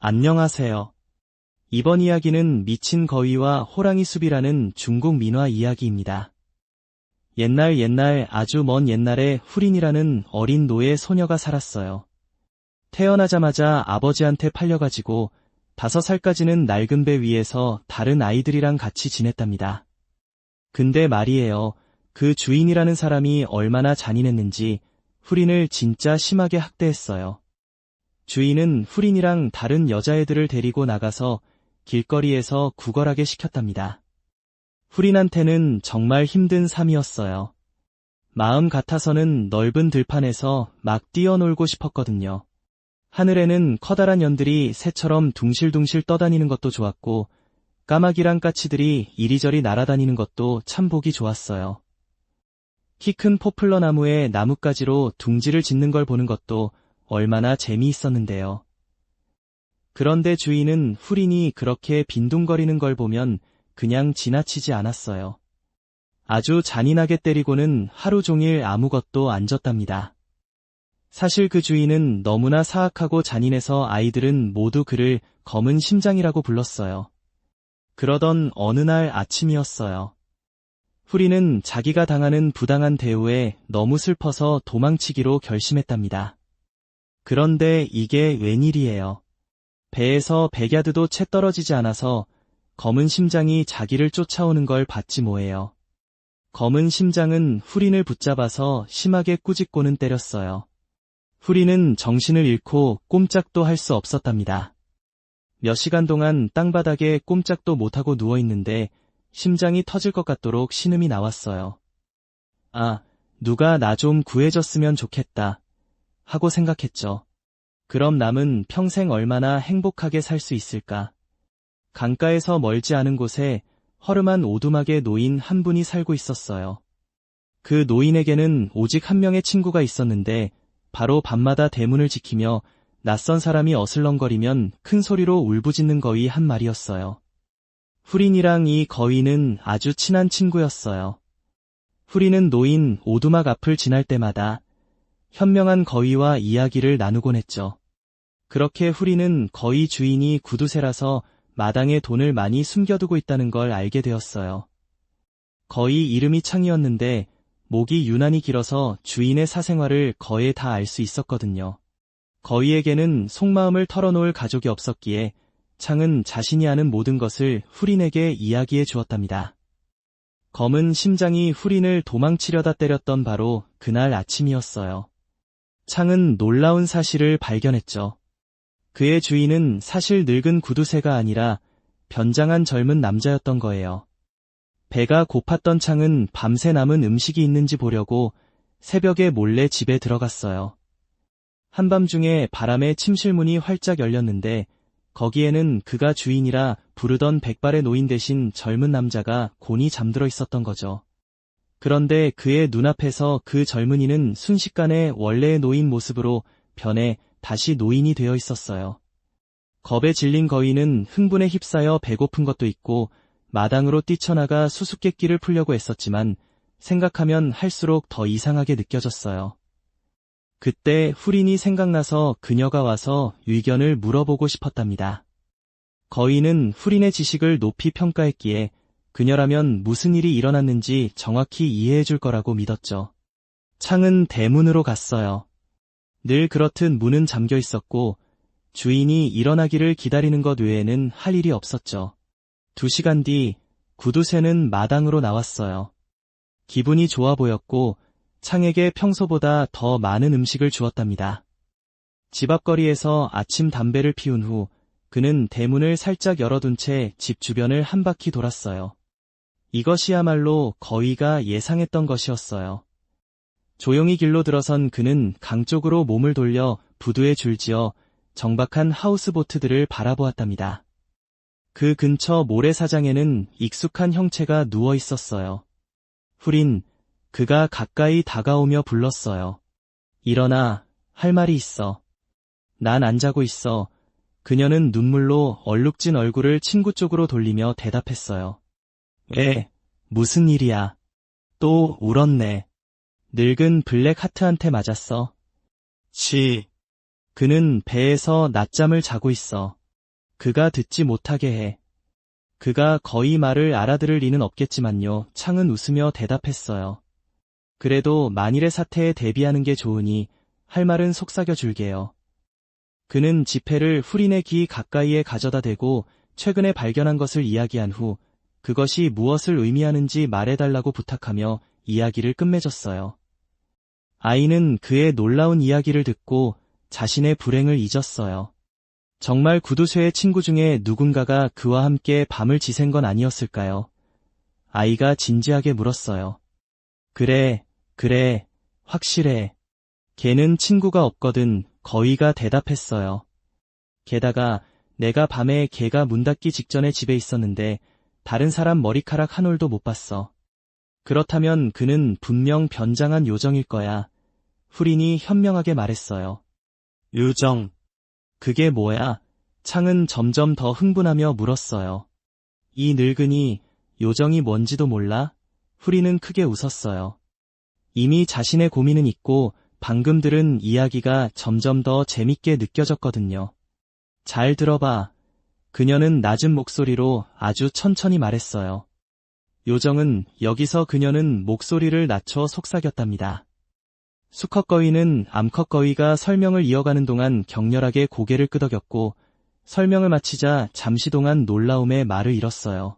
안녕하세요. 이번 이야기는 미친 거위와 호랑이 숲이라는 중국 민화 이야기입니다. 옛날 아주 먼 옛날에 후린이라는 어린 노예 소녀가 살았어요. 태어나자마자 아버지한테 팔려가지고 5살까지는 낡은 배 위에서 다른 아이들이랑 같이 지냈답니다. 근데 말이에요. 그 주인이라는 사람이 얼마나 잔인했는지 후린을 진짜 심하게 학대했어요. 주인은 후린이랑 다른 여자애들을 데리고 나가서 길거리에서 구걸하게 시켰답니다. 후린한테는 정말 힘든 삶이었어요. 마음 같아서는 넓은 들판에서 막 뛰어놀고 싶었거든요. 하늘에는 커다란 연들이 새처럼 둥실둥실 떠다니는 것도 좋았고, 까마귀랑 까치들이 이리저리 날아다니는 것도 참 보기 좋았어요. 키 큰 포플러 나무에 나뭇가지로 둥지를 짓는 걸 보는 것도 얼마나 재미있었는데요. 그런데 주인은 후린이 그렇게 빈둥거리는 걸 보면 그냥 지나치지 않았어요. 아주 잔인하게 때리고는 하루 종일 아무것도 안 줬답니다. 사실 그 주인은 너무나 사악하고 잔인해서 아이들은 모두 그를 검은 심장이라고 불렀어요. 그러던 어느 날 아침이었어요. 후린은 자기가 당하는 부당한 대우에 너무 슬퍼서 도망치기로 결심했답니다. 그런데 이게 웬일이에요. 배에서 백야드도 채 떨어지지 않아서 검은 심장이 자기를 쫓아오는 걸 봤지 뭐예요. 검은 심장은 후린을 붙잡아서 심하게 꾸짖고는 때렸어요. 후린은 정신을 잃고 꼼짝도 할 수 없었답니다. 몇 시간 동안 땅바닥에 꼼짝도 못하고 누워있는데 심장이 터질 것 같도록 신음이 나왔어요. 아, 누가 나 좀 구해줬으면 좋겠다 하고 생각했죠. 그럼 남은 평생 얼마나 행복하게 살 수 있을까? 강가에서 멀지 않은 곳에 허름한 오두막에 노인 한 분이 살고 있었어요. 그 노인에게는 오직 한 명의 친구가 있었는데 바로 밤마다 대문을 지키며 낯선 사람이 어슬렁거리면 큰 소리로 울부짖는 거위 한 마리였어요. 후린이랑 이 거위는 아주 친한 친구였어요. 후린은 노인 오두막 앞을 지날 때마다 현명한 거위와 이야기를 나누곤 했죠. 그렇게 후린은 거위 주인이 구두쇠라서 마당에 돈을 많이 숨겨두고 있다는 걸 알게 되었어요. 거위 이름이 창이었는데 목이 유난히 길어서 주인의 사생활을 거의 다 알 수 있었거든요. 거위에게는 속마음을 털어놓을 가족이 없었기에 창은 자신이 아는 모든 것을 후린에게 이야기해 주었답니다. 검은 심장이 후린을 도망치려다 때렸던 바로 그날 아침이었어요. 창은 놀라운 사실을 발견했죠. 그의 주인은 사실 늙은 구두쇠가 아니라 변장한 젊은 남자였던 거예요. 배가 고팠던 창은 밤새 남은 음식이 있는지 보려고 새벽에 몰래 집에 들어갔어요. 한밤중에 바람에 침실문이 활짝 열렸는데 거기에는 그가 주인이라 부르던 백발의 노인 대신 젊은 남자가 곤히 잠들어 있었던 거죠. 그런데 그의 눈앞에서 그 젊은이는 순식간에 원래의 노인 모습으로 변해 다시 노인이 되어 있었어요. 겁에 질린 거위는 흥분에 휩싸여 배고픈 것도 있고 마당으로 뛰쳐나가 수수께끼를 풀려고 애썼지만 생각하면 할수록 더 이상하게 느껴졌어요. 그때 후린이 생각나서 그녀가 와서 의견을 물어보고 싶었답니다. 거위는 후린의 지식을 높이 평가했기에 그녀라면 무슨 일이 일어났는지 정확히 이해해 줄 거라고 믿었죠. 창은 대문으로 갔어요. 늘 그렇듯 문은 잠겨 있었고 주인이 일어나기를 기다리는 것 외에는 할 일이 없었죠. 2시간 뒤 구두쇠는 마당으로 나왔어요. 기분이 좋아 보였고 창에게 평소보다 더 많은 음식을 주었답니다. 집 앞거리에서 아침 담배를 피운 후 그는 대문을 살짝 열어둔 채 집 주변을 한 바퀴 돌았어요. 이것이야말로 거위가 예상했던 것이었어요. 조용히 길로 들어선 그는 강 쪽으로 몸을 돌려 부두에 줄지어 정박한 하우스보트들을 바라보았답니다. 그 근처 모래사장에는 익숙한 형체가 누워 있었어요. 후린, 그가 가까이 다가오며 불렀어요. 일어나, 할 말이 있어. 난 안 자고 있어. 그녀는 눈물로 얼룩진 얼굴을 친구 쪽으로 돌리며 대답했어요. 왜, 무슨 일이야? 또 울었네. 늙은 블랙 하트한테 맞았어. 그는 배에서 낮잠을 자고 있어. 그가 듣지 못하게 해. 그가 거의 말을 알아들을 리는 없겠지만요. 창은 웃으며 대답했어요. 그래도 만일의 사태에 대비하는 게 좋으니 할 말은 속삭여 줄게요. 그는 지폐를 후린의 귀 가까이에 가져다 대고 최근에 발견한 것을 이야기한 후 그것이 무엇을 의미하는지 말해달라고 부탁하며 이야기를 끝맺었어요. 아이는 그의 놀라운 이야기를 듣고 자신의 불행을 잊었어요. 정말 구두쇠의 친구 중에 누군가가 그와 함께 밤을 지샌 건 아니었을까요? 아이가 진지하게 물었어요. 그래, 확실해. 걔는 친구가 없거든. 거위가 대답했어요. 게다가 내가 밤에 걔가 문 닫기 직전에 집에 있었는데 다른 사람 머리카락 한 올도 못 봤어. 그렇다면 그는 분명 변장한 요정일 거야. 후린이 현명하게 말했어요. 요정. 그게 뭐야? 창은 점점 더 흥분하며 물었어요. 이 늙은이 요정이 뭔지도 몰라? 후린은 크게 웃었어요. 이미 자신의 고민은 있고 방금 들은 이야기가 점점 더 재밌게 느껴졌거든요. 잘 들어봐. 그녀는 낮은 목소리로 아주 천천히 말했어요. 요정은 여기서 그녀는 목소리를 낮춰 속삭였답니다. 수컷거위는 암컷거위가 설명을 이어가는 동안 격렬하게 고개를 끄덕였고 설명을 마치자 잠시 동안 놀라움에 말을 잃었어요.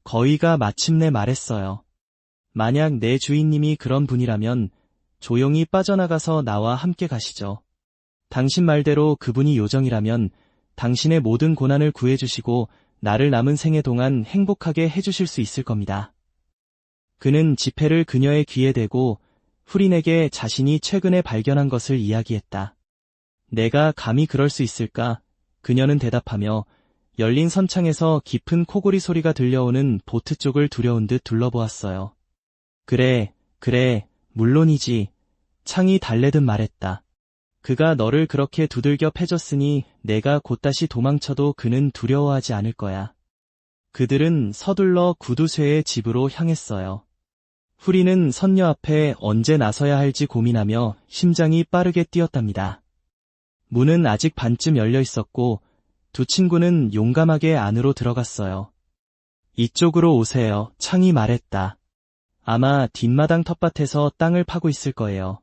거위가 마침내 말했어요. 만약 내 주인님이 그런 분이라면 조용히 빠져나가서 나와 함께 가시죠. 당신 말대로 그분이 요정이라면 당신의 모든 고난을 구해주시고 나를 남은 생애 동안 행복하게 해주실 수 있을 겁니다. 그는 지폐를 그녀의 귀에 대고 후린에게 자신이 최근에 발견한 것을 이야기했다. 내가 감히 그럴 수 있을까? 그녀는 대답하며 열린 선창에서 깊은 코골이 소리가 들려오는 보트 쪽을 두려운 듯 둘러보았어요. 그래, 물론이지. 창이 달래듯 말했다. 그가 너를 그렇게 두들겨 패줬으니 내가 곧 다시 도망쳐도 그는 두려워하지 않을 거야. 그들은 서둘러 구두쇠의 집으로 향했어요. 후리는 선녀 앞에 언제 나서야 할지 고민하며 심장이 빠르게 뛰었답니다. 문은 아직 반쯤 열려 있었고 두 친구는 용감하게 안으로 들어갔어요. 이쪽으로 오세요. 창이 말했다. 아마 뒷마당 텃밭에서 땅을 파고 있을 거예요.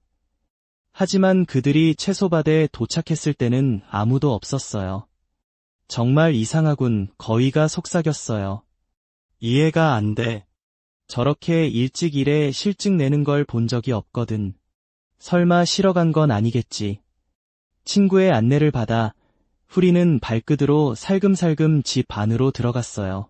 하지만 그들이 채소밭에 도착했을 때는 아무도 없었어요. 정말 이상하군. 거위가 속삭였어요. 이해가 안 돼. 저렇게 일찍 일에 실증 내는 걸 본 적이 없거든. 설마 쉬러 간 건 아니겠지. 친구의 안내를 받아 후리는 발끝으로 살금살금 집 안으로 들어갔어요.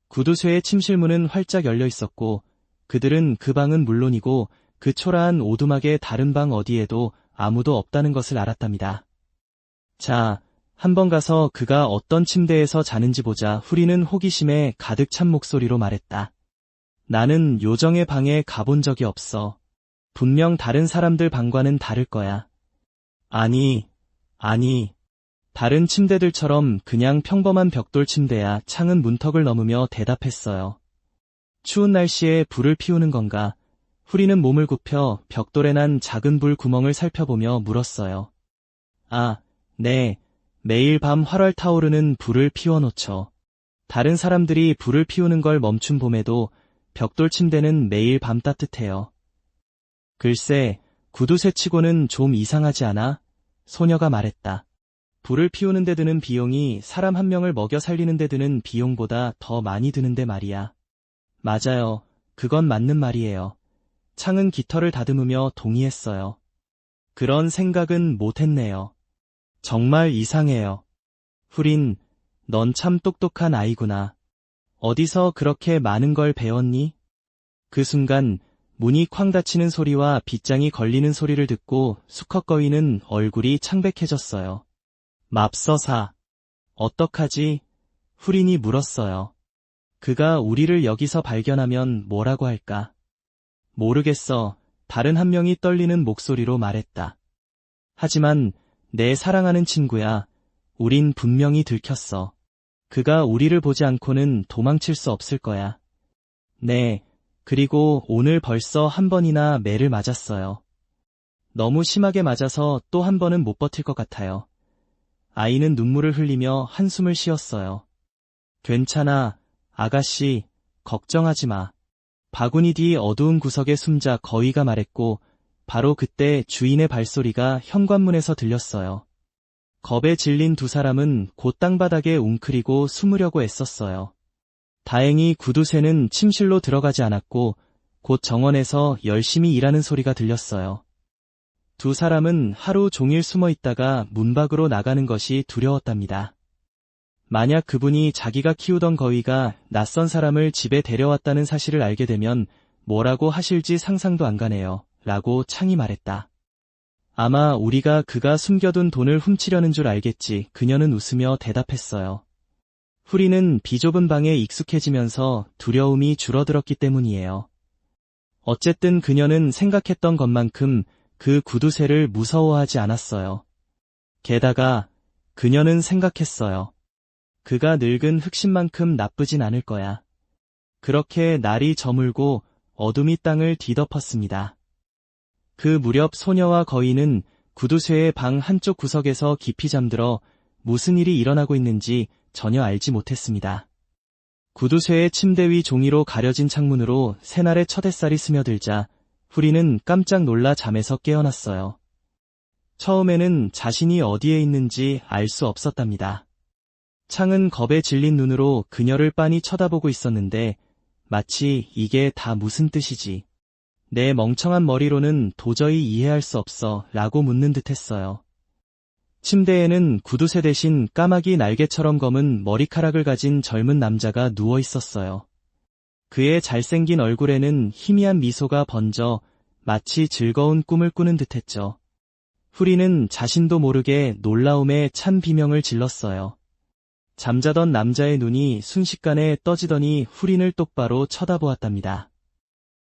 구두쇠의 침실문은 활짝 열려 있었고 그들은 그 방은 물론이고 그 초라한 오두막의 다른 방 어디에도 아무도 없다는 것을 알았답니다. 자, 한번 가서 그가 어떤 침대에서 자는지 보자. 후리는 호기심에 가득 찬 목소리로 말했다. 나는 요정의 방에 가본 적이 없어. 분명 다른 사람들 방과는 다를 거야. 아니. 다른 침대들처럼 그냥 평범한 벽돌 침대야. 창은 문턱을 넘으며 대답했어요. 추운 날씨에 불을 피우는 건가? 후리는 몸을 굽혀 벽돌에 난 작은 불 구멍을 살펴보며 물었어요. 아, 네. 매일 밤 활활 타오르는 불을 피워놓죠. 다른 사람들이 불을 피우는 걸 멈춘 봄에도 벽돌 침대는 매일 밤 따뜻해요. 글쎄, 구두쇠치고는 좀 이상하지 않아? 소녀가 말했다. 불을 피우는 데 드는 비용이 사람 한 명을 먹여 살리는 데 드는 비용보다 더 많이 드는데 말이야. 맞아요. 그건 맞는 말이에요. 창은 깃털을 다듬으며 동의했어요. 그런 생각은 못했네요. 정말 이상해요. 후린, 넌 참 똑똑한 아이구나. 어디서 그렇게 많은 걸 배웠니? 그 순간 문이 쾅 닫히는 소리와 빗장이 걸리는 소리를 듣고 수컷거위는 얼굴이 창백해졌어요. 맙서사. 어떡하지? 후린이 물었어요. 그가 우리를 여기서 발견하면 뭐라고 할까? 모르겠어. 다른 한 명이 떨리는 목소리로 말했다. 하지만 내 사랑하는 친구야. 우린 분명히 들켰어. 그가 우리를 보지 않고는 도망칠 수 없을 거야. 네, 그리고 오늘 벌써 한 번이나 매를 맞았어요. 너무 심하게 맞아서 또 한 번은 못 버틸 것 같아요. 아이는 눈물을 흘리며 한숨을 쉬었어요. 괜찮아, 아가씨, 걱정하지 마. 바구니 뒤 어두운 구석에 숨자 거위가 말했고, 바로 그때 주인의 발소리가 현관문에서 들렸어요. 겁에 질린 두 사람은 곧 땅바닥에 웅크리고 숨으려고 애썼어요. 다행히 구두쇠는 침실로 들어가지 않았고, 곧 정원에서 열심히 일하는 소리가 들렸어요. 두 사람은 하루 종일 숨어 있다가 문 밖으로 나가는 것이 두려웠답니다. 만약 그분이 자기가 키우던 거위가 낯선 사람을 집에 데려왔다는 사실을 알게 되면 뭐라고 하실지 상상도 안 가네요. 라고 창이 말했다. 아마 우리가 그가 숨겨둔 돈을 훔치려는 줄 알겠지. 그녀는 웃으며 대답했어요. 후리는 비좁은 방에 익숙해지면서 두려움이 줄어들었기 때문이에요. 어쨌든 그녀는 생각했던 것만큼 그 구두쇠를 무서워하지 않았어요. 게다가 그녀는 생각했어요. 그가 늙은 흑신만큼 나쁘진 않을 거야. 그렇게 날이 저물고 어둠이 땅을 뒤덮었습니다. 그 무렵 소녀와 거위는 구두쇠의 방 한쪽 구석에서 깊이 잠들어 무슨 일이 일어나고 있는지 전혀 알지 못했습니다. 구두쇠의 침대 위 종이로 가려진 창문으로 새날의 첫 햇살이 스며들자 후리는 깜짝 놀라 잠에서 깨어났어요. 처음에는 자신이 어디에 있는지 알 수 없었답니다. 창은 겁에 질린 눈으로 그녀를 빤히 쳐다보고 있었는데 마치 이게 다 무슨 뜻이지? 내 멍청한 머리로는 도저히 이해할 수 없어 라고 묻는 듯 했어요. 침대에는 구두쇠 대신 까마귀 날개처럼 검은 머리카락을 가진 젊은 남자가 누워 있었어요. 그의 잘생긴 얼굴에는 희미한 미소가 번져 마치 즐거운 꿈을 꾸는 듯했죠. 후리는 자신도 모르게 놀라움에 찬 비명을 질렀어요. 잠자던 남자의 눈이 순식간에 떠지더니 후린을 똑바로 쳐다보았답니다.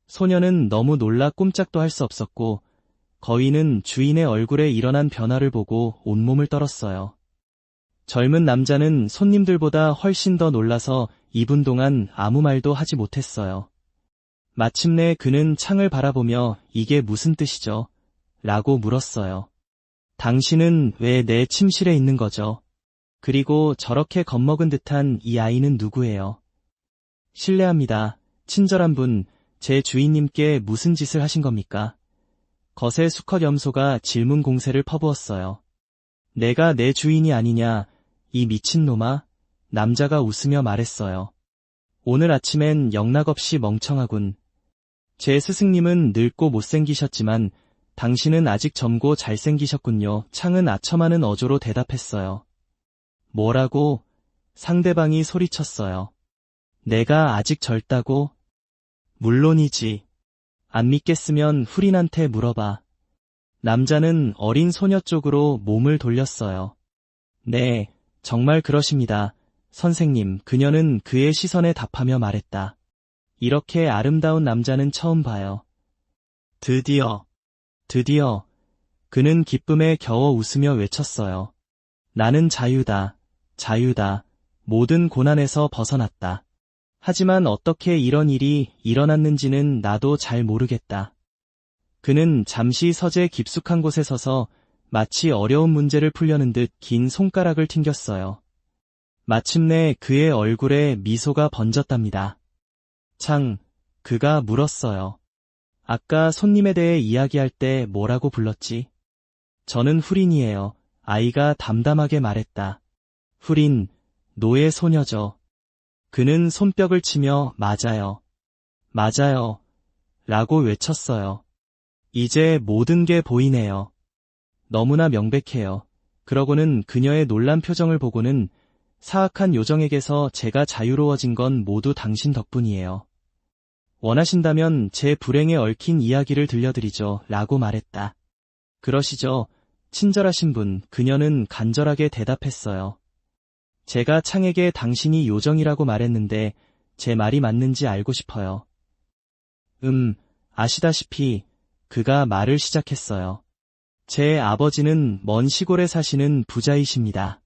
소녀는 너무 놀라 꼼짝도 할 수 없었고 거위는 주인의 얼굴에 일어난 변화를 보고 온몸을 떨었어요. 젊은 남자는 손님들보다 훨씬 더 놀라서 2분 동안 아무 말도 하지 못했어요. 마침내 그는 창을 바라보며 이게 무슨 뜻이죠? 라고 물었어요. 당신은 왜 내 침실에 있는 거죠? 그리고 저렇게 겁먹은 듯한 이 아이는 누구예요? 실례합니다. 친절한 분, 제 주인님께 무슨 짓을 하신 겁니까? 거세 수컷 염소가 질문 공세를 퍼부었어요. 내가 내 주인이 아니냐, 이 미친놈아? 남자가 웃으며 말했어요. 오늘 아침엔 영락없이 멍청하군. 제 스승님은 늙고 못생기셨지만 당신은 아직 젊고 잘생기셨군요. 창은 아첨하는 어조로 대답했어요. 뭐라고? 상대방이 소리쳤어요. 내가 아직 젊다고? 물론이지. 안 믿겠으면 후린한테 물어봐. 남자는 어린 소녀 쪽으로 몸을 돌렸어요. 네, 정말 그러십니다. 선생님, 그녀는 그의 시선에 답하며 말했다. 이렇게 아름다운 남자는 처음 봐요. 드디어. 그는 기쁨에 겨워 웃으며 외쳤어요. 나는 자유다. 자유다. 모든 고난에서 벗어났다. 하지만 어떻게 이런 일이 일어났는지는 나도 잘 모르겠다. 그는 잠시 서재 깊숙한 곳에 서서 마치 어려운 문제를 풀려는 듯 긴 손가락을 튕겼어요. 마침내 그의 얼굴에 미소가 번졌답니다. 그가 물었어요. 아까 손님에 대해 이야기할 때 뭐라고 불렀지? 저는 후린이에요. 아이가 담담하게 말했다. 후린, 노예 소녀죠. 그는 손뼉을 치며 맞아요. 라고 외쳤어요. 이제 모든 게 보이네요. 너무나 명백해요. 그러고는 그녀의 놀란 표정을 보고는 사악한 요정에게서 제가 자유로워진 건 모두 당신 덕분이에요. 원하신다면 제 불행에 얽힌 이야기를 들려드리죠. 라고 말했다. 그러시죠. 친절하신 분, 그녀는 간절하게 대답했어요. 제가 창에게 당신이 요정이라고 말했는데 제 말이 맞는지 알고 싶어요. 아시다시피 그가 말을 시작했어요. 제 아버지는 먼 시골에 사시는 부자이십니다.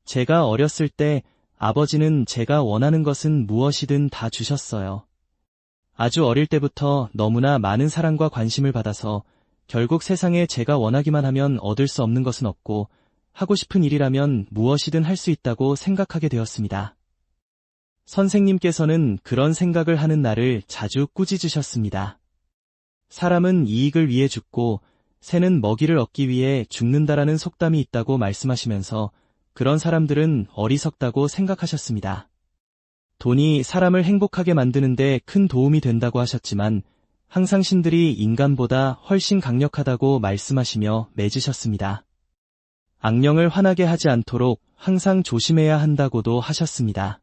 제가 어렸을 때 아버지는 제가 원하는 것은 무엇이든 다 주셨어요. 아주 어릴 때부터 너무나 많은 사랑과 관심을 받아서 결국 세상에 제가 원하기만 하면 얻을 수 없는 것은 없고 하고 싶은 일이라면 무엇이든 할 수 있다고 생각하게 되었습니다. 선생님께서는 그런 생각을 하는 나를 자주 꾸짖으셨습니다. 사람은 이익을 위해 죽고 새는 먹이를 얻기 위해 죽는다라는 속담이 있다고 말씀하시면서 그런 사람들은 어리석다고 생각하셨습니다. 돈이 사람을 행복하게 만드는데 큰 도움이 된다고 하셨지만 항상 신들이 인간보다 훨씬 강력하다고 말씀하시며 맺으셨습니다. 악령을 화나게 하지 않도록 항상 조심해야 한다고도 하셨습니다.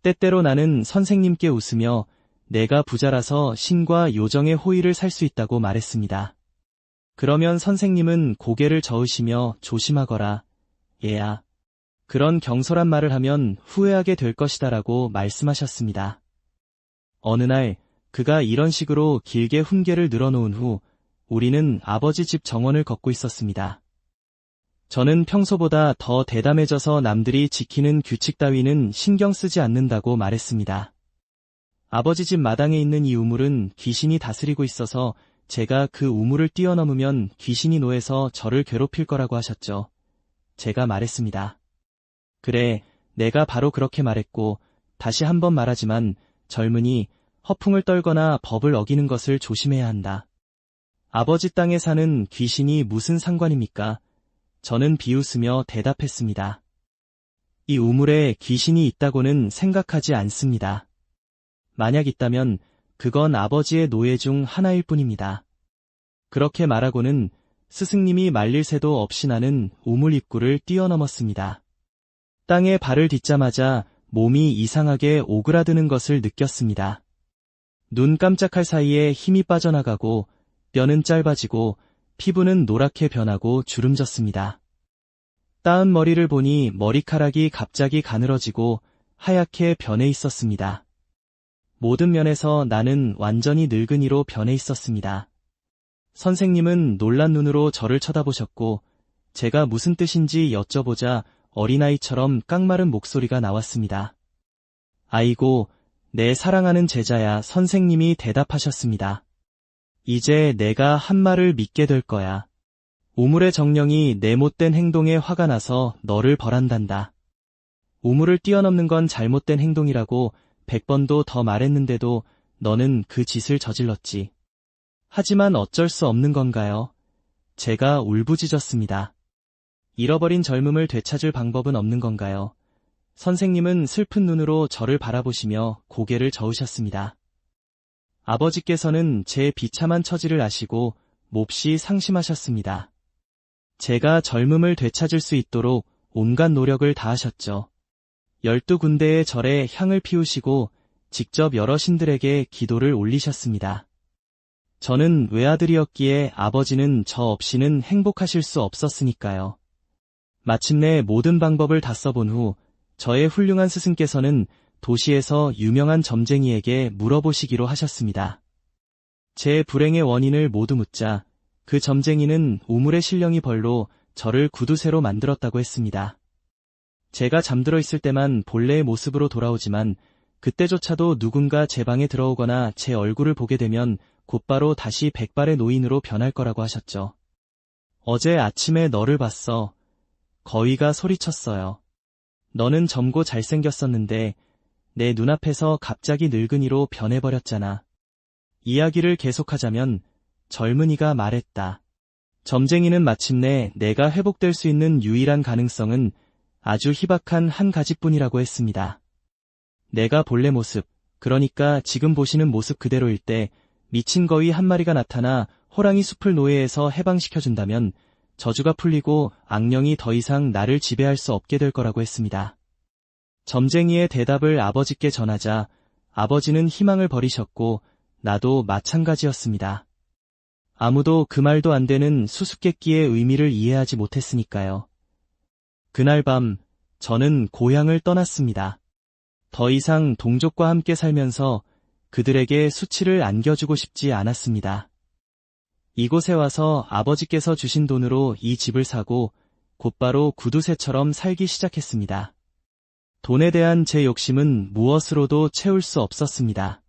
때때로 나는 선생님께 웃으며 내가 부자라서 신과 요정의 호의를 살 수 있다고 말했습니다. 그러면 선생님은 고개를 저으시며 조심하거라, 얘야. 그런 경솔한 말을 하면 후회하게 될 것이다라고 말씀하셨습니다. 어느 날 그가 이런 식으로 길게 훈계를 늘어놓은 후 우리는 아버지 집 정원을 걷고 있었습니다. 저는 평소보다 더 대담해져서 남들이 지키는 규칙 따위는 신경 쓰지 않는다고 말했습니다. 아버지 집 마당에 있는 이 우물은 귀신이 다스리고 있어서 제가 그 우물을 뛰어넘으면 귀신이 노해서 저를 괴롭힐 거라고 하셨죠. 제가 말했습니다. 그래, 내가 바로 그렇게 말했고 다시 한번 말하지만 젊은이 허풍을 떨거나 법을 어기는 것을 조심해야 한다. 아버지 땅에 사는 귀신이 무슨 상관입니까? 저는 비웃으며 대답했습니다. 이 우물에 귀신이 있다고는 생각하지 않습니다. 만약 있다면 그건 아버지의 노예 중 하나일 뿐입니다. 그렇게 말하고는 스승님이 말릴 새도 없이 나는 우물 입구를 뛰어넘었습니다. 땅에 발을 딛자마자 몸이 이상하게 오그라드는 것을 느꼈습니다. 눈 깜짝할 사이에 힘이 빠져나가고 뼈는 짧아지고 피부는 노랗게 변하고 주름졌습니다. 따은 머리를 보니 머리카락이 갑자기 가늘어지고 하얗게 변해 있었습니다. 모든 면에서 나는 완전히 늙은이로 변해 있었습니다. 선생님은 놀란 눈으로 저를 쳐다보셨고 제가 무슨 뜻인지 여쭤보자 어린아이처럼 깡마른 목소리가 나왔습니다. 아이고, 내 사랑하는 제자야. 선생님이 대답하셨습니다. 이제 내가 한 말을 믿게 될 거야. 우물의 정령이 내 못된 행동에 화가 나서 너를 벌한단다. 우물을 뛰어넘는 건 잘못된 행동이라고 100번도 더 말했는데도 너는 그 짓을 저질렀지. 하지만 어쩔 수 없는 건가요? 제가 울부짖었습니다. 잃어버린 젊음을 되찾을 방법은 없는 건가요? 선생님은 슬픈 눈으로 저를 바라보시며 고개를 저으셨습니다. 아버지께서는 제 비참한 처지를 아시고 몹시 상심하셨습니다. 제가 젊음을 되찾을 수 있도록 온갖 노력을 다하셨죠. 12군데의 절에 향을 피우시고 직접 여러 신들에게 기도를 올리셨습니다. 저는 외아들이었기에 아버지는 저 없이는 행복하실 수 없었으니까요. 마침내 모든 방법을 다 써본 후 저의 훌륭한 스승께서는 도시에서 유명한 점쟁이에게 물어보시기로 하셨습니다. 제 불행의 원인을 모두 묻자 그 점쟁이는 우물의 신령이 벌로 저를 구두쇠로 만들었다고 했습니다. 제가 잠들어 있을 때만 본래의 모습으로 돌아오지만 그때조차도 누군가 제 방에 들어오거나 제 얼굴을 보게 되면 곧바로 다시 백발의 노인으로 변할 거라고 하셨죠. 어제 아침에 너를 봤어. 거위가 소리쳤어요. 너는 젊고 잘생겼었는데 내 눈앞에서 갑자기 늙은이로 변해버렸잖아. 이야기를 계속하자면 젊은이가 말했다. 점쟁이는 마침내 내가 회복될 수 있는 유일한 가능성은 아주 희박한 한 가지뿐이라고 했습니다. 내가 본래 모습, 그러니까 지금 보시는 모습 그대로일 때 미친 거위 한 마리가 나타나 호랑이 숲을 노예에서 해방시켜준다면 저주가 풀리고 악령이 더 이상 나를 지배할 수 없게 될 거라고 했습니다. 점쟁이의 대답을 아버지께 전하자 아버지는 희망을 버리셨고 나도 마찬가지였습니다. 아무도 그 말도 안 되는 수수께끼의 의미를 이해하지 못했으니까요. 그날 밤 저는 고향을 떠났습니다. 더 이상 동족과 함께 살면서 그들에게 수치를 안겨주고 싶지 않았습니다. 이곳에 와서 아버지께서 주신 돈으로 이 집을 사고 곧바로 구두쇠처럼 살기 시작했습니다. 돈에 대한 제 욕심은 무엇으로도 채울 수 없었습니다.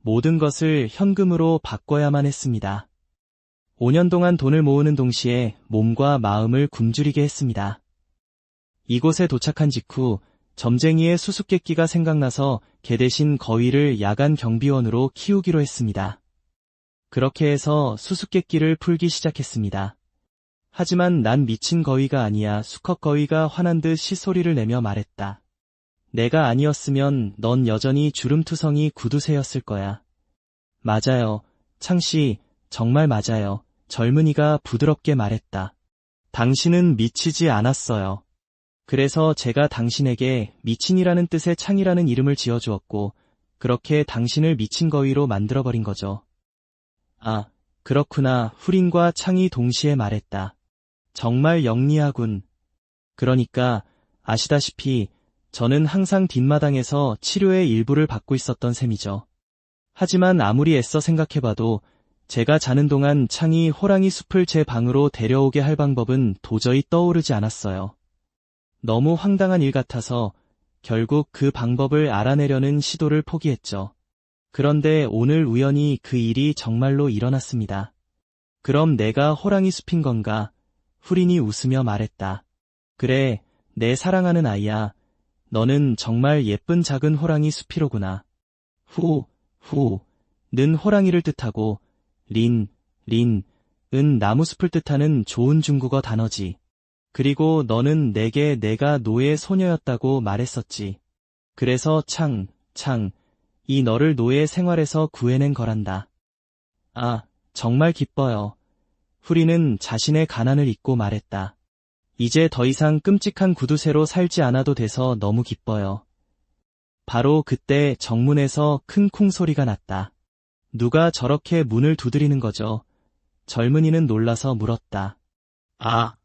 모든 것을 현금으로 바꿔야만 했습니다. 5년 동안 돈을 모으는 동시에 몸과 마음을 굶주리게 했습니다. 이곳에 도착한 직후 점쟁이의 수수께끼가 생각나서 개 대신 거위를 야간 경비원으로 키우기로 했습니다. 그렇게 해서 수수께끼를 풀기 시작했습니다. 하지만 난 미친 거위가 아니야. 수컷 거위가 화난 듯 시소리를 내며 말했다. 내가 아니었으면 넌 여전히 주름투성이 구두쇠였을 거야. 맞아요. 창씨, 정말 맞아요. 젊은이가 부드럽게 말했다. 당신은 미치지 않았어요. 그래서 제가 당신에게 미친이라는 뜻의 창이라는 이름을 지어주었고, 그렇게 당신을 미친 거위로 만들어버린 거죠. 아, 그렇구나. 후린과 창이 동시에 말했다. 정말 영리하군. 그러니까 아시다시피 저는 항상 뒷마당에서 치료의 일부를 받고 있었던 셈이죠. 하지만 아무리 애써 생각해봐도 제가 자는 동안 창이 호랑이 숲을 제 방으로 데려오게 할 방법은 도저히 떠오르지 않았어요. 너무 황당한 일 같아서 결국 그 방법을 알아내려는 시도를 포기했죠. 그런데 오늘 우연히 그 일이 정말로 일어났습니다. 그럼 내가 호랑이 숲인 건가? 후린이 웃으며 말했다. 그래, 내 사랑하는 아이야. 너는 정말 예쁜 작은 호랑이 숲이로구나. 는 호랑이를 뜻하고 은 나무숲을 뜻하는 좋은 중국어 단어지. 그리고 너는 내게 내가 노예 소녀였다고 말했었지. 그래서 이 너를 노예 생활에서 구해낸 거란다. 아, 정말 기뻐요. 후리는 자신의 가난을 잊고 말했다. 이제 더 이상 끔찍한 구두쇠로 살지 않아도 돼서 너무 기뻐요. 바로 그때 정문에서 큰 쿵소리가 났다. 누가 저렇게 문을 두드리는 거죠? 젊은이는 놀라서 물었다. 아,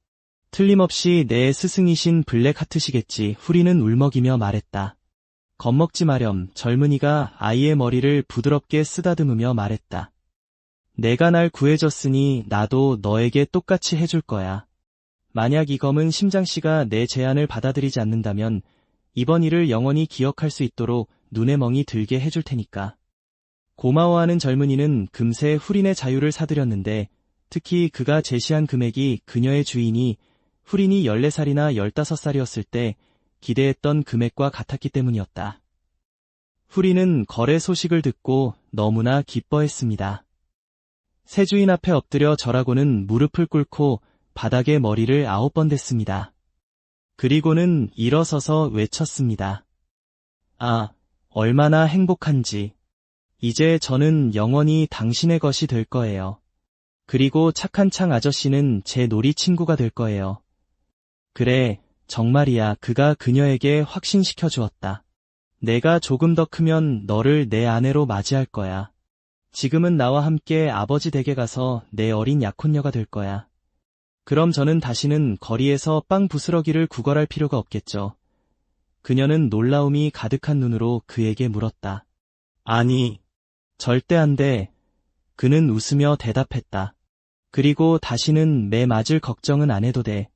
틀림없이 내 스승이신 블랙하트시겠지. 후리는 울먹이며 말했다. 겁먹지 마렴. 젊은이가 아이의 머리를 부드럽게 쓰다듬으며 말했다. 내가 날 구해줬으니 나도 너에게 똑같이 해줄 거야. 만약 이 검은 심장씨가 내 제안을 받아들이지 않는다면 이번 일을 영원히 기억할 수 있도록 눈에 멍이 들게 해줄 테니까. 고마워하는 젊은이는 금세 후린의 자유를 사들였는데 특히 그가 제시한 금액이 그녀의 주인이 후린이 14살이나 15살이었을 때 기대했던 금액과 같았기 때문이었다. 후린은 거래 소식을 듣고 너무나 기뻐했습니다. 새 주인 앞에 엎드려 절하고는 무릎을 꿇고 바닥에 머리를 9번 댔습니다. 그리고는 일어서서 외쳤습니다. 아, 얼마나 행복한지. 이제 저는 영원히 당신의 것이 될 거예요. 그리고 착한 창 아저씨는 제 놀이 친구가 될 거예요. 그래, 정말이야. 그가 그녀에게 확신시켜 주었다. 내가 조금 더 크면 너를 내 아내로 맞이할 거야. 지금은 나와 함께 아버지 댁에 가서 내 어린 약혼녀가 될 거야. 그럼 저는 다시는 거리에서 빵 부스러기를 구걸할 필요가 없겠죠. 그녀는 놀라움이 가득한 눈으로 그에게 물었다. 아니, 절대 안 돼. 그는 웃으며 대답했다. 그리고 다시는 매 맞을 걱정은 안 해도 돼.